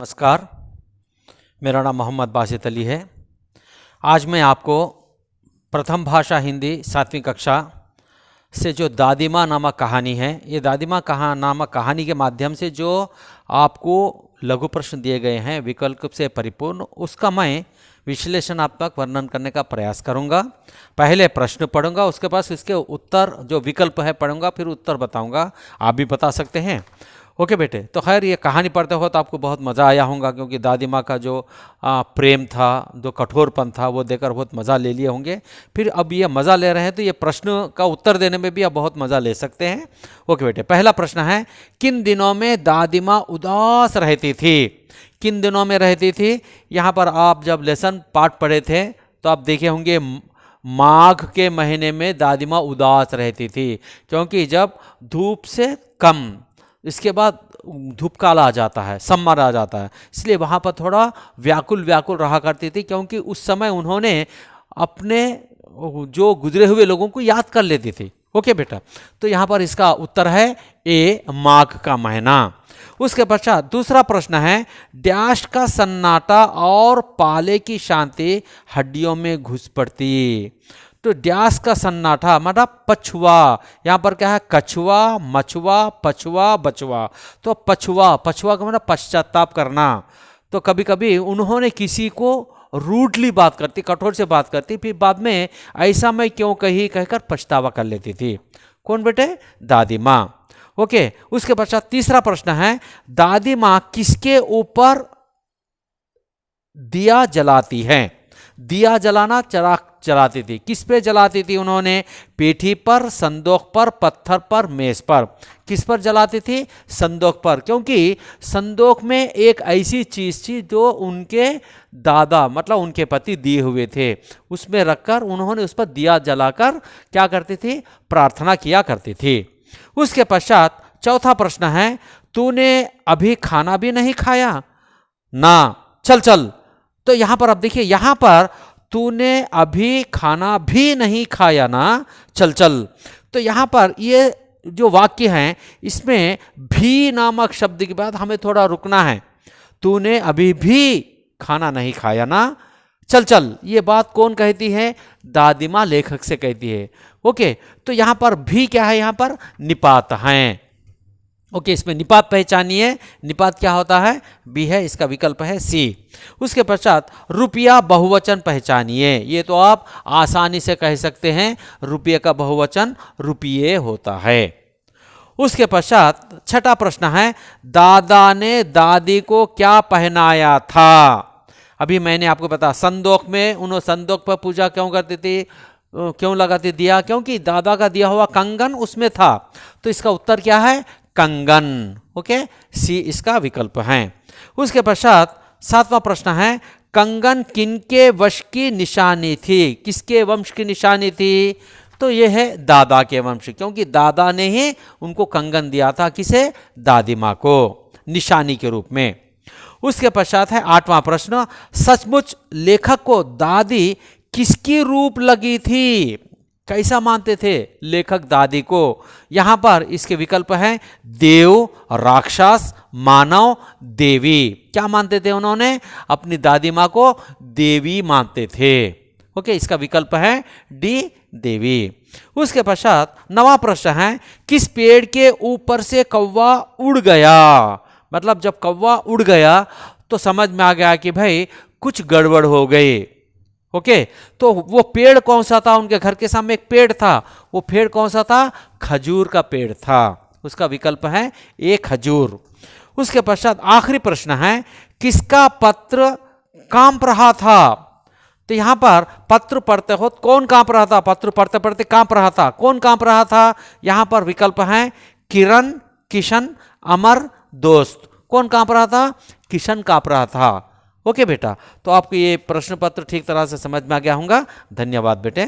नमस्कार, मेरा नाम मोहम्मद बासित अली है। आज मैं आपको प्रथम भाषा हिंदी 7वीं कक्षा से जो दादी माँ नामक कहानी है, ये दादी माँ नामक कहानी के माध्यम से जो आपको लघु प्रश्न दिए गए हैं विकल्प से परिपूर्ण, उसका मैं विश्लेषणात्मक वर्णन करने का प्रयास करूंगा। पहले प्रश्न पढ़ूंगा, उसके बाद इसके उत्तर जो विकल्प है पढ़ूंगा, फिर उत्तर बताऊंगा। आप भी बता सकते हैं। ओके बेटे, तो खैर ये कहानी पढ़ते हो तो आपको बहुत मज़ा आया होगा, क्योंकि दादी माँ का जो प्रेम था, जो कठोरपन था, वो देकर बहुत मज़ा ले लिए होंगे। फिर अब ये मज़ा ले रहे हैं तो ये प्रश्न का उत्तर देने में भी आप बहुत मज़ा ले सकते हैं। ओके बेटे, पहला प्रश्न है, किन दिनों में दादी माँ उदास रहती थी? किन दिनों में रहती थी? यहाँ पर आप जब लेसन पाठ पढ़े थे तो आप देखे होंगे माघ के महीने में दादी माँ उदास रहती थी, क्योंकि जब धूप से कम, इसके बाद धूप काला आ जाता है, समर आ जाता है, इसलिए वहाँ पर थोड़ा व्याकुल रहा करती थी, क्योंकि उस समय उन्होंने अपने जो गुजरे हुए लोगों को याद कर लेती थी। ओके बेटा, तो यहाँ पर इसका उत्तर है ए, माघ का महीना। उसके पश्चात दूसरा प्रश्न है, डैश का सन्नाटा और पाले की शांति हड्डियों में घुस पड़ती। तो डैश का सन्नाटा मतलब पछुआ, यहाँ पर क्या है, कछुआ, मछुआ, पछुआ, बछुआ। तो पछुआ का मतलब पश्चाताप करना। तो कभी कभी उन्होंने किसी को रूडली बात करती, कठोर से बात करती, फिर बाद में ऐसा मैं क्यों कही कहकर पछतावा कर लेती थी। कौन बेटे? दादी माँ। ओके, उसके पश्चात तीसरा प्रश्न है, दादी माँ किसके ऊपर दिया जलाती है? दिया जलाना, चराग जलाती थी। किस पे जलाती थी उन्होंने? पेठी पर, संदूक पर, पत्थर पर, मेज पर। किस पर जलाती थी? संदूक पर, क्योंकि संदूक में एक ऐसी चीज थी जो उनके दादा मतलब उनके पति दिए हुए थे, उसमें रखकर उन्होंने उस पर दिया जलाकर क्या करती थी? प्रार्थना किया करती थी। उसके पश्चात चौथा प्रश्न है, तूने अभी खाना भी नहीं खाया ना, चल। तो यहां पर अब देखिए, यहां पर तूने अभी खाना भी नहीं खाया ना, चल। तो यहां पर ये जो वाक्य है, इसमें भी नामक शब्द के बाद हमें थोड़ा रुकना है। तूने अभी भी खाना नहीं खाया ना, चल। ये बात कौन कहती है? दादी माँ लेखक से कहती है। ओके, तो यहां पर भी क्या है? यहां पर निपात है। ओके, इसमें निपात पहचानिए। निपात क्या होता है? बी है, इसका विकल्प है सी। उसके पश्चात रुपया बहुवचन पहचानिए। ये तो आप आसानी से कह सकते हैं, रुपये का बहुवचन रुपये होता है। उसके पश्चात छठा प्रश्न है, दादा ने दादी को क्या पहनाया था? अभी मैंने आपको बताया, संदूक में उन्होंने संदूक पर पूजा क्यों करती थी, क्यों लगाती दिया? क्योंकि दादा का दिया हुआ कंगन उसमें था। तो इसका उत्तर क्या है? कंगन। ओके, सी इसका विकल्प है। उसके पश्चात सातवां प्रश्न है, कंगन किनके वंश की निशानी थी? किसके वंश की निशानी थी? तो यह है दादा के वंश, क्योंकि दादा ने ही उनको कंगन दिया था। किसे? दादी माँ को, निशानी के रूप में। उसके पश्चात है आठवां प्रश्न, सचमुच लेखक को दादी किसकी रूप लगी थी? कैसा मानते थे लेखक दादी को? यहां पर इसके विकल्प हैं देव, राक्षस, मानव, देवी। क्या मानते थे उन्होंने? अपनी दादी माँ को देवी मानते थे। ओके, इसका विकल्प है डी, देवी। उसके पश्चात नवा प्रश्न है, किस पेड़ के ऊपर से कौवा उड़ गया? मतलब जब कौवा उड़ गया तो समझ में आ गया कि भाई कुछ गड़बड़ हो गई। ओके, तो वो पेड़ कौन सा था? उनके घर के सामने एक पेड़ था। वो पेड़ कौन सा था? खजूर का पेड़ था। उसका विकल्प है ए, खजूर। उसके पश्चात आखिरी प्रश्न है, किसका पत्र कांप रहा था? तो यहां पर पत्र पढ़ते हो कौन कांप रहा था? पत्र पढ़ते पढ़ते कांप रहा था। कौन कांप रहा था? यहां पर विकल्प है किरण, किशन, अमर, दोस्त। कौन कांप रहा था? किशन कांप रहा था। ओके बेटा, तो आपको ये प्रश्न पत्र ठीक तरह से समझ में आ गया होगा। धन्यवाद बेटे।